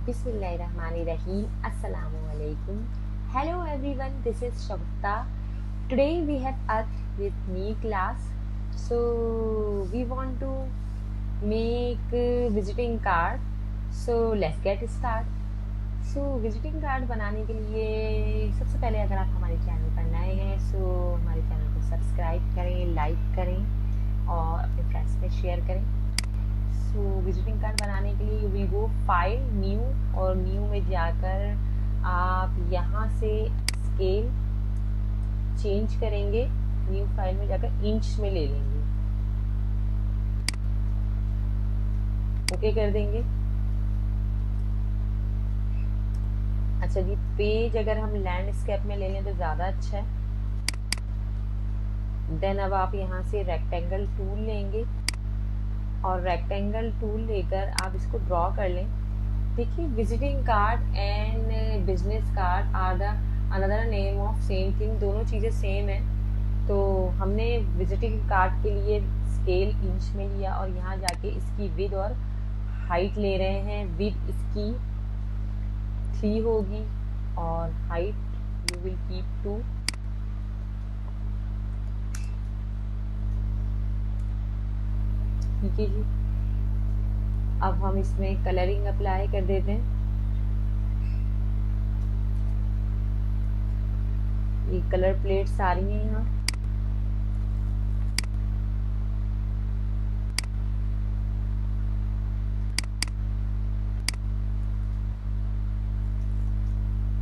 Bismillahirrahmanirrahim. Assalamualaikum. Hello everyone, this is Shagufta. Today we have us with new class. So we want to make a visiting card. So let's get start. So visiting card बनाने के लिए सबसे पहले अगर आप हमारे channel पर नए हैं so हमारे चैनल को सब्सक्राइब करें, लाइक करें और अपने फ्रेंड्स में शेयर करें। सो विजिटिंग कार्ड बनाने के लिए you will go file new और न्यू में जाकर आप यहाँ से स्केल चेंज करेंगे, न्यू फाइल में जाकर इंच में ले लेंगे, ओके कर देंगे। अच्छा जी, पेज अगर हम लैंडस्केप में ले लें तो ज़्यादा अच्छा है। देन अब आप यहाँ से रेक्टेंगल टूल लेंगे और रेक्टेंगल टूल लेकर आप इसको ड्रॉ कर लें। देखिए, visiting card and business card are the another name of same thing, दोनों चीज़ें सेम है। तो हमने विजिटिंग कार्ड के लिए स्केल इंच में लिया और यहाँ जाके इसकी विड्थ और हाइट ले रहे हैं। विड्थ इसकी 3 होगी और हाइट यू विल कीप 2। ठीक है जी, अब हम इसमें कलरिंग अप्लाई कर देते हैं। ये कलर प्लेट्स आ रही हैं यहाँ।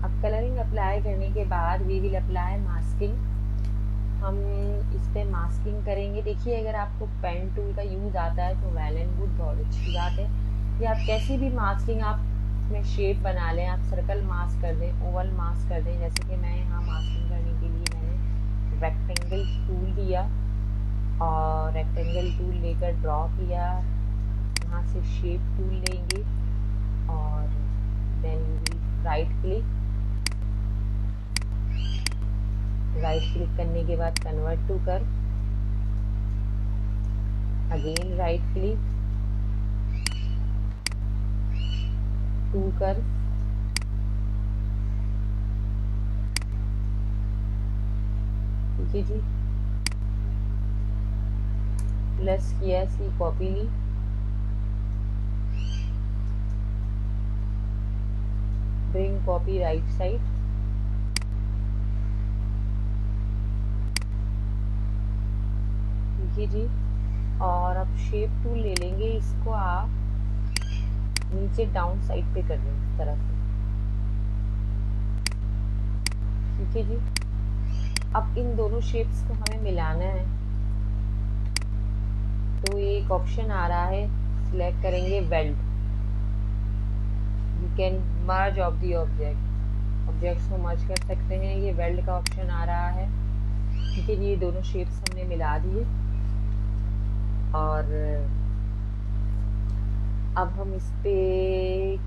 अब कलरिंग अप्लाई करने के बाद वी विल अप्लाई मास्किंग। हम इस पे मास्किंग करेंगे। देखिए, अगर आपको पेन टूल का यूज़ आता है तो वेल एंड गुड, बहुत अच्छी बात है। या आप कैसी भी मास्किंग आप इसमें शेप बना लें, आप सर्कल मास्क कर दें, ओवल मास्क कर दें। जैसे कि मैं यहाँ मास्किंग करने के लिए मैंने रेक्टेंगल टूल लिया और रेक्टेंगल टूल लेकर ड्रॉ किया। यहाँ से शेप टूल लेंगे और देन राइट क्लिक करने के बाद कन्वर्ट टू कर, अगेन राइट क्लिक टू कर, ठीक है जी। प्लस किया, सी कॉपी ली, ब्रिंग कॉपी राइट साइड, जी। और अब शेप टूल ले लेंगे, इसको आप नीचे डाउन साइड पे कर दें इस तरह से, ठीक है जी। अब इन दोनों शेप्स को हमें मिलाना है तो एक ऑप्शन आ रहा है, सिलेक्ट करेंगे weld. You can merge of the objects को मर्ज कर सकते हैं, ये वेल्ड का ऑप्शन आ रहा है, ठीक है जी। ये दोनों शेप्स हमने मिला दिए और अब हम इस पे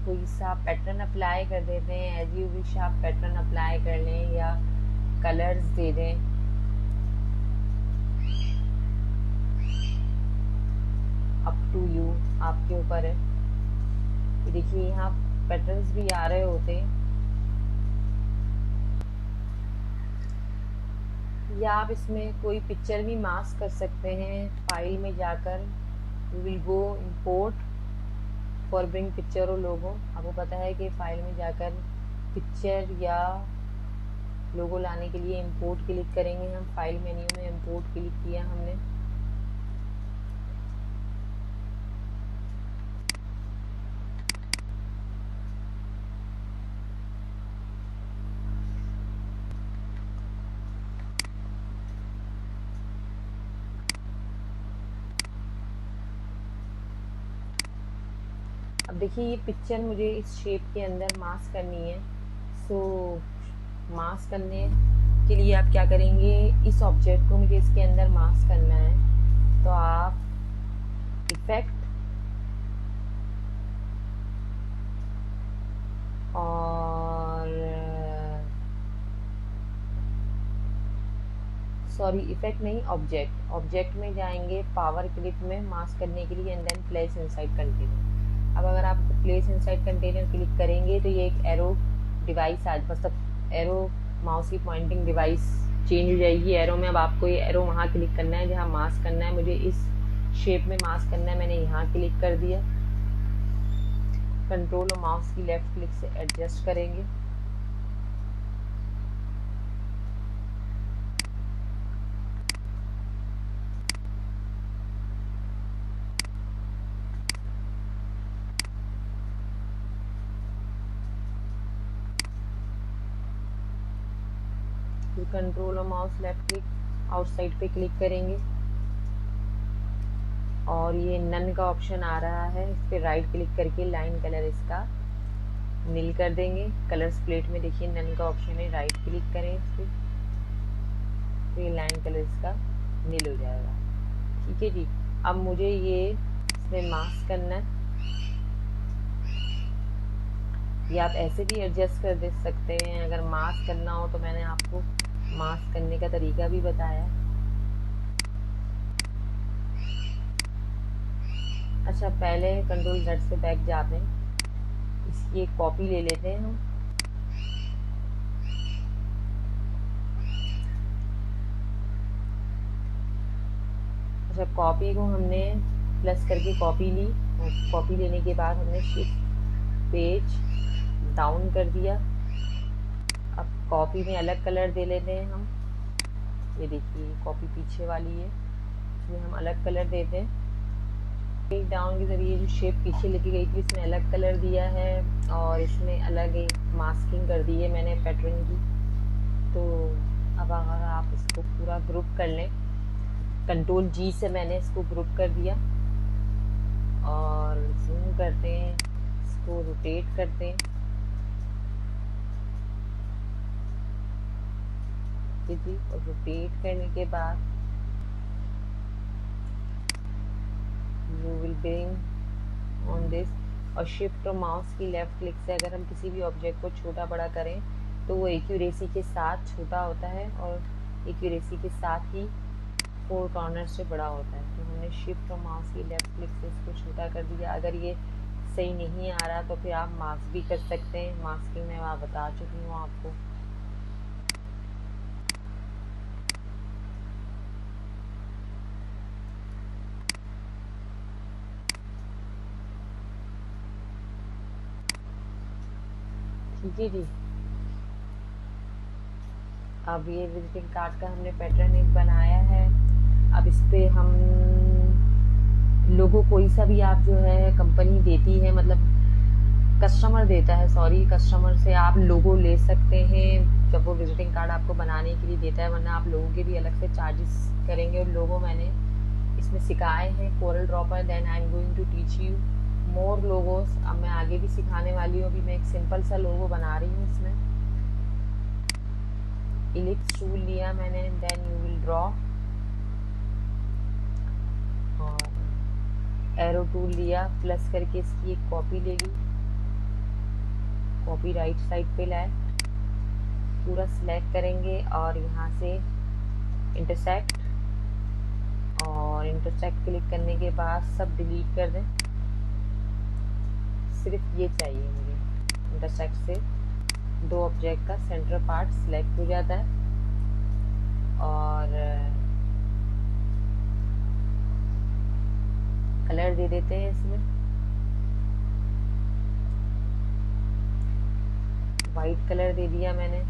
कोई सा पैटर्न अप्लाई कर देते हैं। एज यू विश आप पैटर्न अप्लाई कर लें या कलर्स दे दें। अप टू यू, आपके ऊपर है। देखिए, यहाँ पैटर्न्स भी आ रहे होते हैं, या आप इसमें कोई पिक्चर भी मास्क कर सकते हैं। फाइल में जाकर you will go import for bring picture और लोगो। आपको पता है कि फाइल में जाकर पिक्चर या लोगो लाने के लिए इंपोर्ट क्लिक करेंगे हम। फाइल मेन्यू में इंपोर्ट क्लिक किया हमने। अब देखिए, ये पिक्चर मुझे इस शेप के अंदर मास्क करनी है। सो मास्क करने के लिए आप क्या करेंगे, इस ऑब्जेक्ट को मुझे इसके अंदर मास्क करना है तो आप इफेक्ट और इफेक्ट नहीं, ऑब्जेक्ट में जाएंगे, पावर क्लिप में मास्क करने के लिए and then place inside continue. अब अगर आपको प्लेस इनसाइड कंटेनर क्लिक करेंगे तो ये एक एरो डिवाइस आज मतलब एरो माउस की पॉइंटिंग डिवाइस चेंज हो जाएगी एरो में। अब आपको ये एरो वहाँ क्लिक करना है जहाँ मास्क करना है। मुझे इस शेप में मास्क करना है, मैंने यहाँ क्लिक कर दिया। कंट्रोल और माउस की लेफ्ट क्लिक से एडजस्ट करेंगे। फिर कंट्रोल और माउस लेफ्ट क्लिक आउटसाइड पे क्लिक करेंगे और ये नन का ऑप्शन आ रहा है, इस पर राइट क्लिक करके लाइन कलर इसका नील कर देंगे। कलर्स प्लेट में देखिए नन का ऑप्शन है, राइट क्लिक करें इस पर तो ये लाइन कलर इसका नील हो जाएगा। ठीक है जी। अब मुझे ये इसमें मास्क करना है, ये आप ऐसे भी एडजस्ट कर दे सकते हैं। अगर मास्क करना हो तो मैंने आपको मास्क करने का तरीका भी बताया। अच्छा, पहले कंट्रोल Z से बैक जाते हैं, इसकी एक कॉपी ले लेते हैं हम। अच्छा, कॉपी को हमने प्लस करके कॉपी ली और कॉपी लेने के बाद हमने शिफ्ट पेज डाउन कर दिया। अब कॉपी में अलग कलर दे लेते हैं हम। ये देखिए कॉपी पीछे वाली है, इसमें हम अलग कलर देते हैं। पेज डाउन के जरिए जो शेप पीछे लेके गई थी इसमें अलग कलर दिया है और इसमें अलग एक मास्किंग कर दी है मैंने पैटर्न की। तो अब अगर आप इसको पूरा ग्रुप कर लें, कंट्रोल G से मैंने इसको ग्रुप कर दिया और जूम करते हैं, इसको रोटेट करते हैं। जी, और रोटेट करने के बाद you will bring on this और शिफ्ट और माउस की लेफ्ट क्लिक से अगर हम किसी भी ऑब्जेक्ट को छोटा बड़ा करें तो वो एक्यूरेसी के साथ छोटा होता है और एक्यूरेसी के साथ ही 4 कॉर्नर से बड़ा होता है। तो हमने शिफ्ट और माउस की लेफ्ट क्लिक से इसको छोटा कर दिया। अगर ये सही नहीं आ रहा तो फिर आप मास्क भी कर सकते हैं, मास्किंग में मैं बता चुकी हूँ आपको। ठीक है जी। अब ये विजिटिंग कार्ड का हमने पैटर्न एक बनाया है। अब इस पे हम लोगो कोई सा भी आप जो है कंपनी देती है, मतलब कस्टमर देता है, सॉरी कस्टमर से आप लोगो ले सकते हैं जब वो विजिटिंग कार्ड आपको बनाने के लिए देता है, वरना आप लोगों के भी अलग से चार्जेस करेंगे। और लोगो मैंने इसमें सिखाए हैं coral dropper, then I am going to teach you more logos. अब मैं आगे भी सिखाने वाली हूँ। अभी मैं एक सिंपल सा लोगो बना रही हूँ। इसमें इलिप्स टूल लिया मैंने, देन यू विल ड्रॉ और एरो टूल लिया, प्लस करके इसकी एक कॉपी ले ली, कॉपी राइट साइड पे लाए, पूरा सिलेक्ट करेंगे और यहाँ से इंटरसेक्ट और इंटरसेक्ट क्लिक करने के बाद सब डिलीट कर दें। सिर्फ ये चाहिए मुझे, इंटरसेक्ट से 2 ऑब्जेक्ट का सेंटर पार्ट सिलेक्ट हो जाता है और कलर दे देते हैं इसमें, वाइट कलर दे दिया मैंने,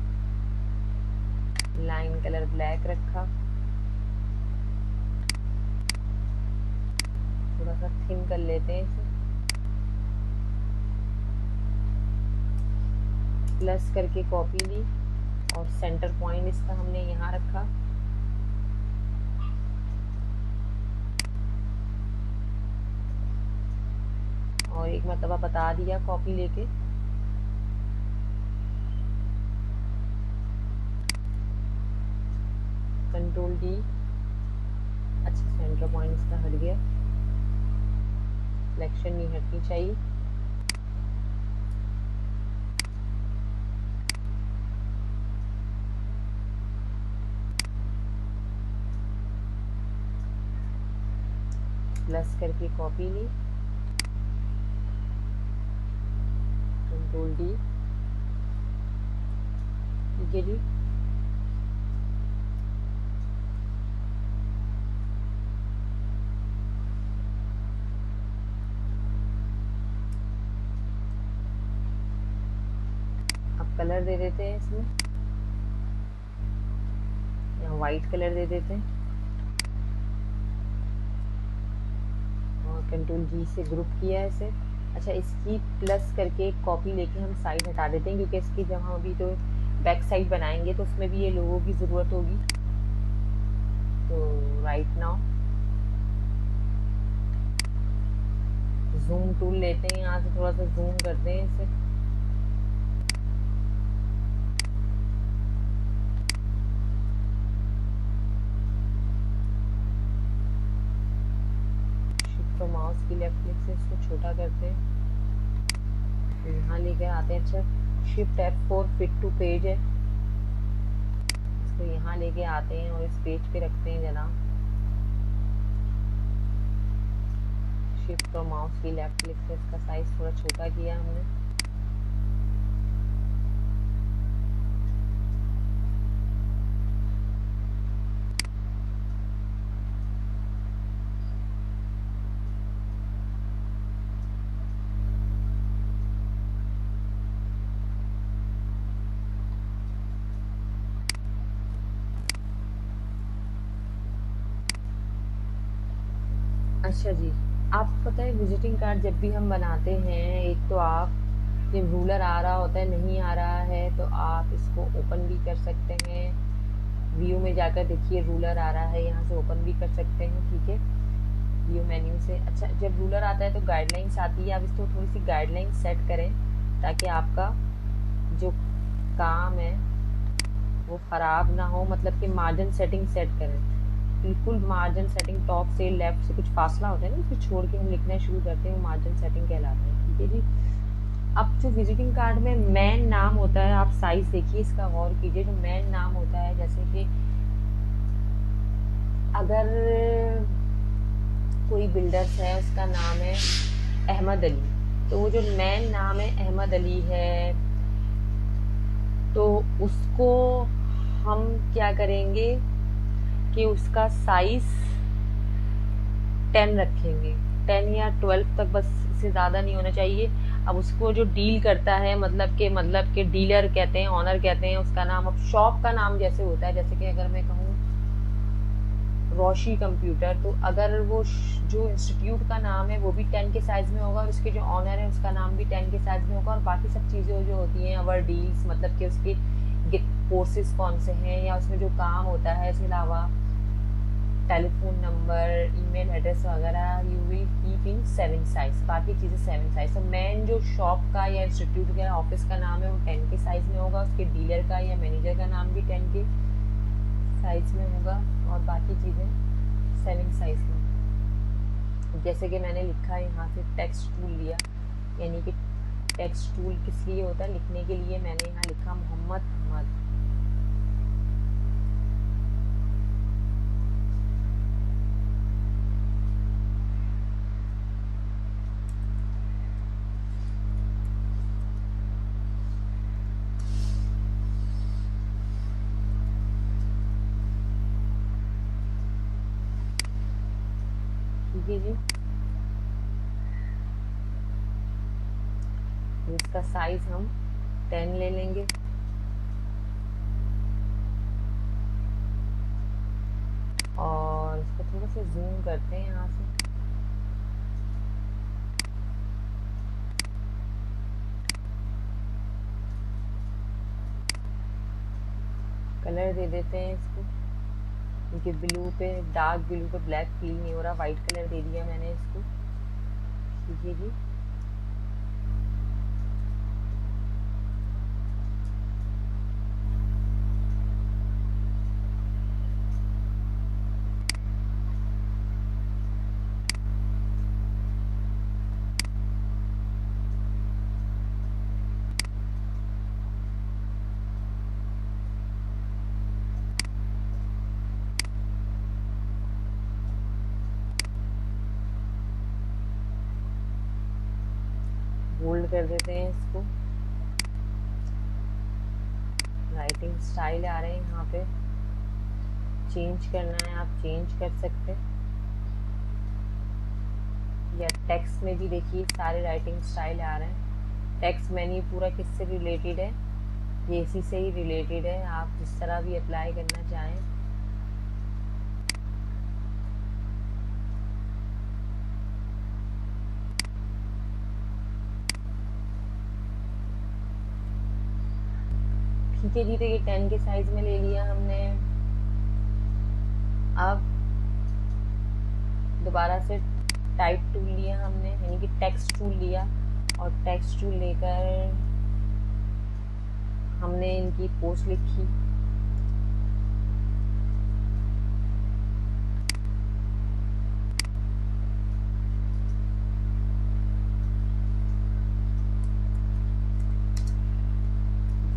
लाइन कलर ब्लैक रखा, थोड़ा सा थिन कर लेते हैं इसे, प्लस करके कॉपी ली और सेंटर पॉइंट इसका हमने यहाँ रखा। और एक मरतबा बता दिया कॉपी लेके, कंट्रोल D। अच्छा, सेंटर पॉइंट इसका हट गया, सिलेक्शन नहीं हटनी चाहिए। प्लस करके कॉपी ली कंट्रोल डी। ठीक है जी। अब कलर दे देते हैं इसमें, यहाँ वाइट कलर दे देते हैं और कंट्रोल जी से ग्रुप किया है इसे। अच्छा, इसकी प्लस करके एक कॉपी लेके हम साइड हटा देते हैं, क्योंकि इसकी जब हम अभी तो बैक साइड बनाएंगे तो उसमें भी ये लोगों की ज़रूरत होगी। तो राइट नाउ जूम टूल लेते हैं, यहाँ से थोड़ा सा जूम करते हैं इसे। शिफ्ट और माउस की लेफ्ट क्लिक से इसको छोटा करते हैं, यहाँ लेकर आते हैं। अच्छा, shift F4 fit to page है, इसको यहाँ लेके आते हैं और इस पेज पे रखते हैं जनाब। शिफ्ट और माउस की लेफ्ट क्लिक से इसका साइज थोड़ा छोटा किया हमने। अच्छा जी, आपको पता है विजिटिंग कार्ड जब भी हम बनाते हैं, एक तो आप जब रूलर आ रहा होता है, नहीं आ रहा है तो आप इसको ओपन भी कर सकते हैं। व्यू में जाकर देखिए रूलर आ रहा है, यहाँ से ओपन भी कर सकते हैं। ठीक है, व्यू मेन्यू से। अच्छा, जब रूलर आता है तो गाइडलाइंस आती है, आप इसको थोड़ी सी गाइडलाइन सेट करें ताकि आपका जो काम है वो ख़राब ना हो। मतलब कि मार्जिन सेटिंग सेट करें, बिल्कुल मार्जिन सेटिंग टॉप से लेफ्ट से कुछ फासला होता है ना, उसको छोड़ के हम लिखना शुरू करते हैं, वो मार्जिन सेटिंग कहलाता है। ठीक है जी। अब जो विजिटिंग कार्ड में मेन नाम होता है, आप साइज देखिए इसका, गौर कीजिए। जो मेन नाम होता है, जैसे कि अगर कोई बिल्डर्स है, उसका नाम है अहमद अली, तो वो जो मेन नाम है अहमद अली है, तो उसको हम क्या करेंगे कि उसका साइज 10 रखेंगे, 10 या 12 तक, बस इससे ज़्यादा नहीं होना चाहिए। अब उसको जो डील करता है, मतलब के डीलर कहते हैं, ऑनर कहते हैं, उसका नाम, अब शॉप का नाम जैसे होता है, जैसे कि अगर मैं कहूँ रोशी कंप्यूटर, तो अगर वो जो इंस्टीट्यूट का नाम है वो भी 10 के साइज में होगा और उसके जो ऑनर है उसका नाम भी 10 के साइज में होगा। और बाकी सब चीज़ें जो होती हैं, अवर डील्स, मतलब कि उसके कोर्सेज कौन से हैं या उसमें जो काम होता है, इसके अलावा टेलीफोन नंबर, ईमेल एड्रेस वगैरह, you will keep in 7 size, बाकी चीज़ें 7 साइज। तो मेन जो शॉप का या इंस्टीट्यूट का ऑफिस का नाम है वो 10 के साइज में होगा, उसके डीलर का या मैनेजर का नाम भी 10 के साइज में होगा और बाकी चीज़ें 7 साइज में। जैसे कि मैंने लिखा है यहाँ से टेक्स्ट टूल लिया, यानी कि टेक्स्ट टूल किस लिए होता है, लिखने के लिए। मैंने यहाँ लिखा मोहम्मद अहमद। ठीक है जी, इसका साइज हम 10 ले लेंगे और इसको थोड़ा सा जूम करते हैं यहाँ से। कलर दे देते हैं इसको, क्योंकि ब्लू पे, डार्क ब्लू पे ब्लैक फील नहीं हो रहा, वाइट कलर दे दिया मैंने इसको। ठीक है जी। बोल्ड कर देते हैं इसको। राइटिंग स्टाइल आ रहे हैं यहाँ पे, चेंज करना है आप चेंज कर सकते हैं, या टेक्स्ट में भी देखिए सारे राइटिंग स्टाइल आ रहे हैं। टेक्स्ट मेन्यू पूरा किससे रिलेटेड है, ये इसी से ही रिलेटेड है, आप जिस तरह भी अप्लाई करना चाहें। ठीक है जी, तो ये 10 के साइज में ले लिया हमने। अब दोबारा से टाइप टूल लिया हमने, यानी कि टेक्स्ट टूल लिया, और टेक्स्ट टूल लेकर हमने इनकी पोस्ट लिखी।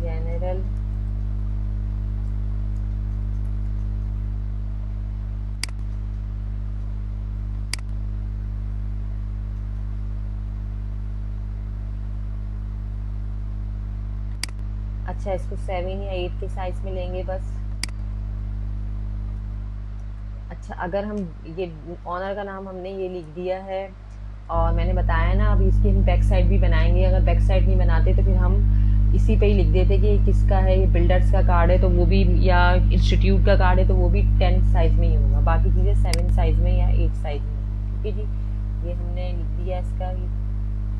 जनरल अच्छा, इसको 7 या 8 के साइज में लेंगे बस। अच्छा, अगर हम ये ऑनर का नाम हमने ये लिख दिया है, और मैंने बताया ना अभी इसकी हम बैक साइड भी बनाएंगे। अगर बैक साइड नहीं बनाते तो फिर हम इसी पे ही लिख देते कि ये किसका है, ये बिल्डर्स का कार्ड है तो वो भी, या इंस्टीट्यूट का कार्ड है तो वो भी 10 साइज में ही होगा, बाकी चीज़ें 7 साइज में या 8 साइज में। ठीक है जी, ये हमने लिख दिया इसका।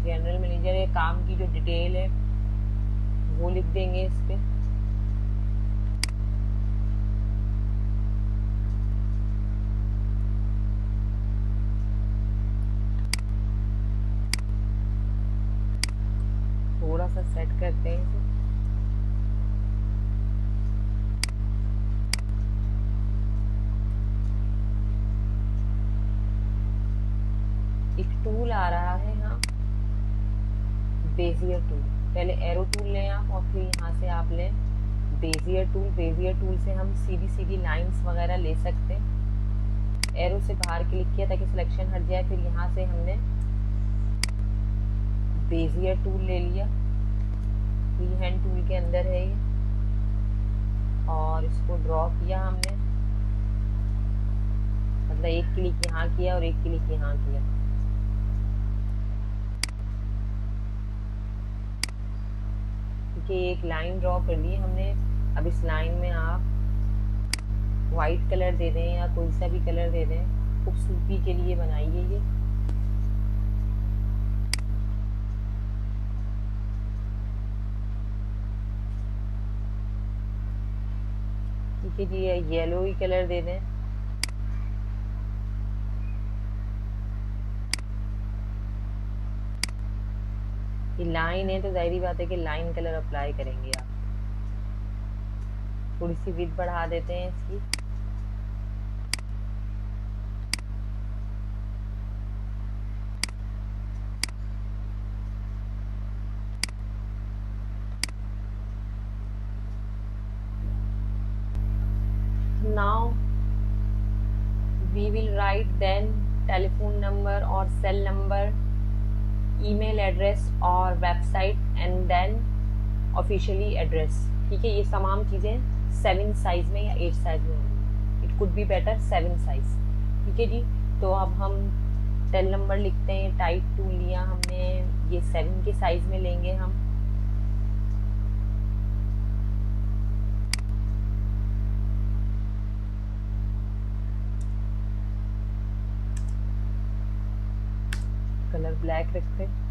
जनरल मैनेजर है, काम की जो डिटेल है वो लिख देंगे इस पे। थोड़ा सा सेट करते हैं इसे। एक टूल आ रहा है यहाँ, बेजियर टूल। पहले एरो टूल लें आप, और फिर यहाँ से आप लें बेजियर टूल। बेजियर टूल से हम सीधी सीधी लाइंस वगैरह ले सकते हैं। एरो से बाहर क्लिक किया ताकि सिलेक्शन हट जाए, फिर यहाँ से हमने बेजियर टूल ले लिया, फ्री हैंड टूल के अंदर है ये, और इसको ड्रॉ किया हमने, मतलब एक क्लिक यहाँ किया और एक क्लिक यहाँ किया। ठीक है, एक लाइन ड्रॉ कर ली हमने। अब इस लाइन में आप वाइट कलर दे दें या कोई सा भी कलर दे दें, खूबसूरती के लिए बनाइए ये। ठीक है जी, येलो ही कलर दे दें। ये लाइन है तो जाहिर बात है कि लाइन कलर अप्लाई करेंगे आप। थोड़ी सी विड्थ बढ़ा देते हैं इसकी। Now we will write then telephone number or cell number, email address और website, and then officially address। ठीक है, ये तमाम चीज़ें 7 साइज में या 8 साइज में होंगी। It could be better 7 size. ठीक है जी, तो अब हम टेल नंबर लिखते हैं। टाइप टूल लिया हमने, ये 7 के साइज में लेंगे हम। कलर ब्लैक रखते हैं।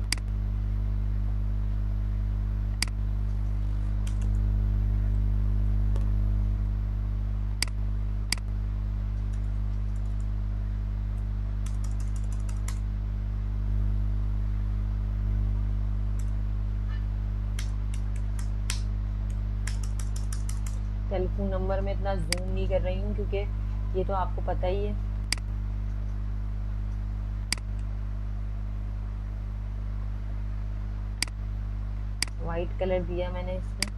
टेलीफोन नंबर में इतना जूम नहीं कर रही हूँ क्योंकि ये तो आपको पता ही है। वाइट कलर दिया मैंने इसमें।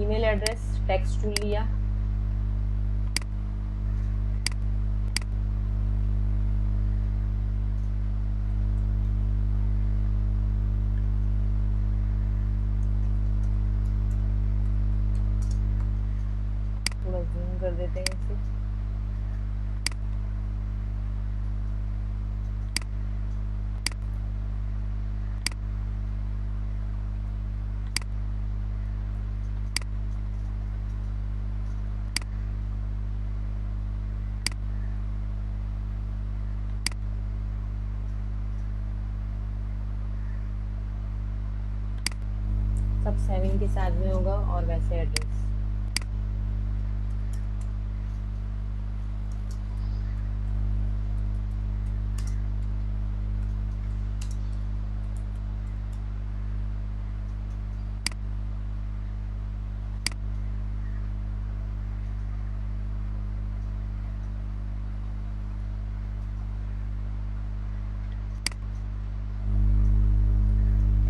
ईमेल एड्रेस टेक्स्ट टूल लिया, कर देते हैं इसे। सब सेविंग के साथ में होगा और वैसे एड्रेस।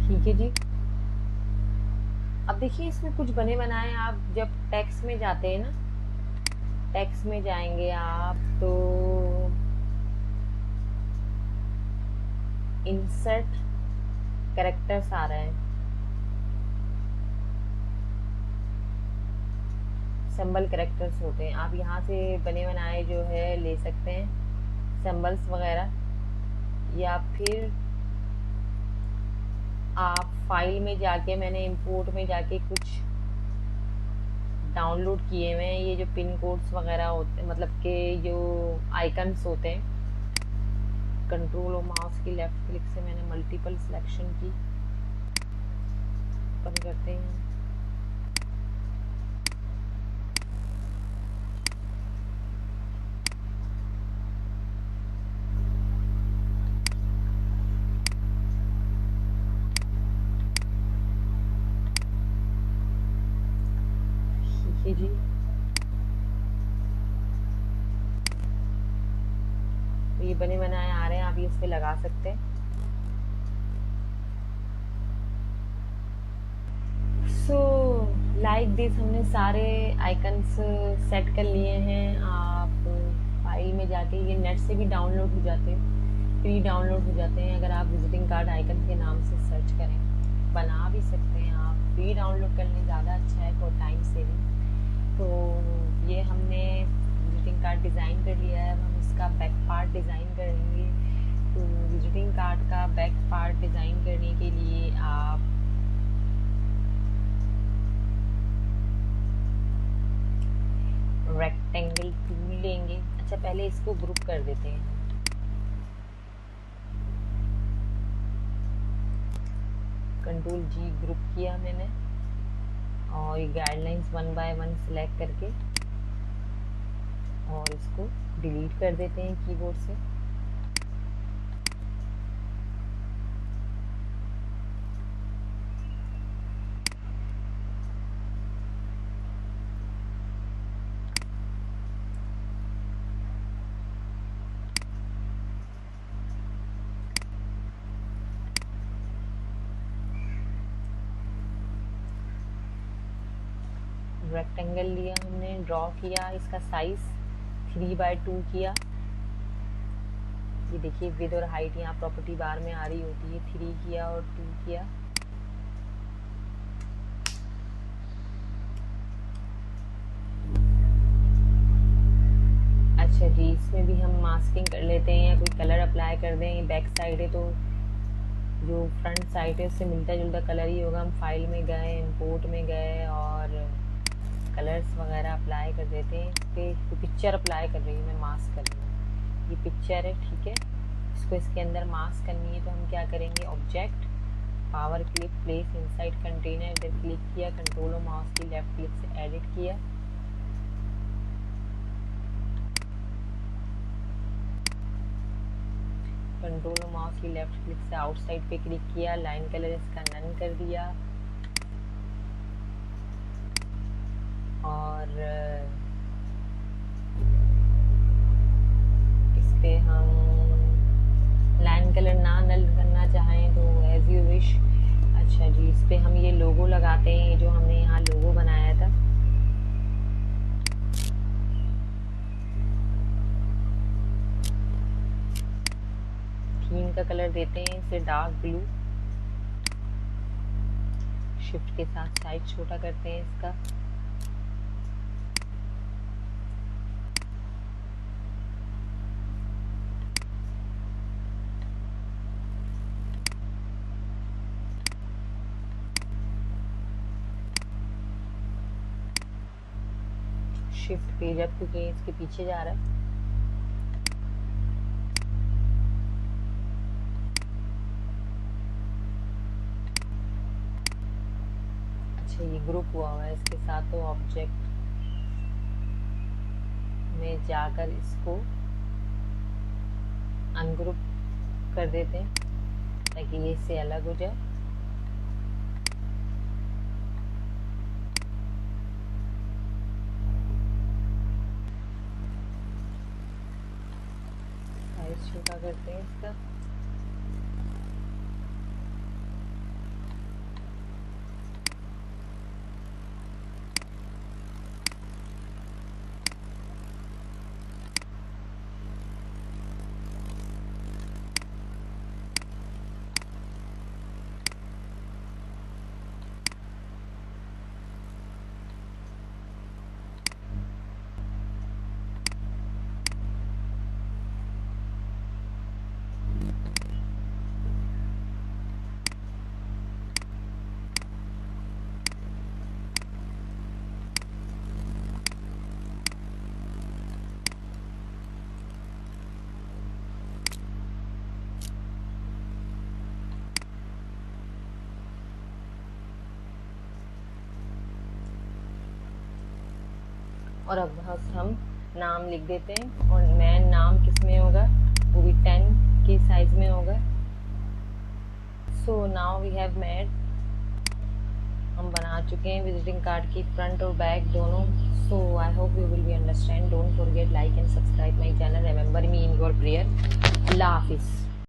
ठीक है जी। अब देखिए इसमें कुछ बने बनाए, आप जब टेक्स्ट में जाते हैं ना, टेक्स्ट में जाएंगे आप तो इंसर्ट कैरेक्टर्स आ रहे हैं, सिंबल कैरेक्टर्स होते हैं। आप यहाँ से बने बनाए जो है ले सकते हैं, सिंबल्स वगैरह, या फिर आप फाइल में जाके, मैंने इंपोर्ट में जाके कुछ डाउनलोड किए हुए हैं। ये जो पिन कोड्स वगैरह होते हैं, मतलब के जो आइकन्स होते हैं, कंट्रोल और माउस की लेफ्ट क्लिक से मैंने मल्टीपल सिलेक्शन की, ओपन करते हैं। ठीक है जी। ये बने बनाए आ रहे हैं, आप ये इस पे लगा सकते हैं। सो लाइक दिस हमने सारे आइकन्स सेट कर लिए हैं। आप फाइल में जाके, ये नेट से भी डाउनलोड हो जाते हैं, फ्री डाउनलोड हो जाते हैं। अगर आप विजिटिंग कार्ड आइकन के नाम से सर्च करें, बना भी सकते हैं आप। फ्री डाउनलोड करने ज़्यादा अच्छा है फॉर टाइम सेविंग। तो ये हमने विजिटिंग कार्ड डिज़ाइन कर लिया है। अब हम इसका बैक पार्ट डिज़ाइन करेंगे। तो विजिटिंग कार्ड का बैक पार्ट डिज़ाइन करने के लिए आप रेक्टेंगल टूल लेंगे। अच्छा, पहले इसको ग्रुप कर देते हैं। कंट्रोल जी ग्रुप किया मैंने, और ये गाइडलाइंस 1 बाय 1 सिलेक्ट करके और इसको डिलीट कर देते हैं कीबोर्ड से। रेक्टेंगल लिया हमने, ड्रॉ किया, इसका साइज 3 बाय 2 किया। ये देखिए विड्थ और हाइट यहाँ प्रॉपर्टी बार में आ रही होती है। 3 किया और 2 किया। अच्छा जी, इसमें भी हम मास्किंग कर लेते हैं या कोई कलर अप्लाई कर दें। ये बैक साइड है तो जो फ्रंट साइड है उससे मिलता जुलता कलर ही होगा। हम फाइल में गए, इंपोर्ट में गए और कलर्स वगैरह अप्लाई कर देते हैं। इस पर पिक्चर अप्लाई कर रही हूँ मैं, मास्क कर रही हूँ। ये पिक्चर है, ठीक है। इसको इसके अंदर मास्क करनी है तो हम क्या करेंगे, object, power click, place inside container, इधर क्लिक किया, कंट्रोल और माउस की लेफ्ट क्लिक से एडिट किया। कंट्रोल और माउस की लेफ्ट क्लिक से आउटसाइड पे क्लिक किया, लाइन कलर इसका नन कर दिया और इस पे हम लाइन कलर ना नल करना चाहें तो एज यू विश। अच्छा जी, इस पे हम ये लोगो लगाते हैं, जो हमने यहाँ लोगो बनाया था। थीम का कलर देते हैं इसे डार्क ब्लू। शिफ्ट के साथ साइज छोटा करते हैं इसका। शिफ्ट पेज अप क्योंकि इसके पीछे जा रहा है। अच्छा ये ग्रुप हुआ है इसके साथ, तो ऑब्जेक्ट में जाकर इसको अनग्रुप कर देते हैं ताकि ये इससे अलग हो जाए। साइज छोटा करते हैं इसका। और अब बस हम नाम लिख देते हैं, और मैन नाम किस में होगा, वो भी 10 के साइज में होगा। So now we have made, हम बना चुके हैं विजिटिंग कार्ड की फ्रंट और बैक दोनों। So I hope you will be understand. Don't forget like and subscribe my channel. Remember me in your prayer. अल्लाह हाफिज़।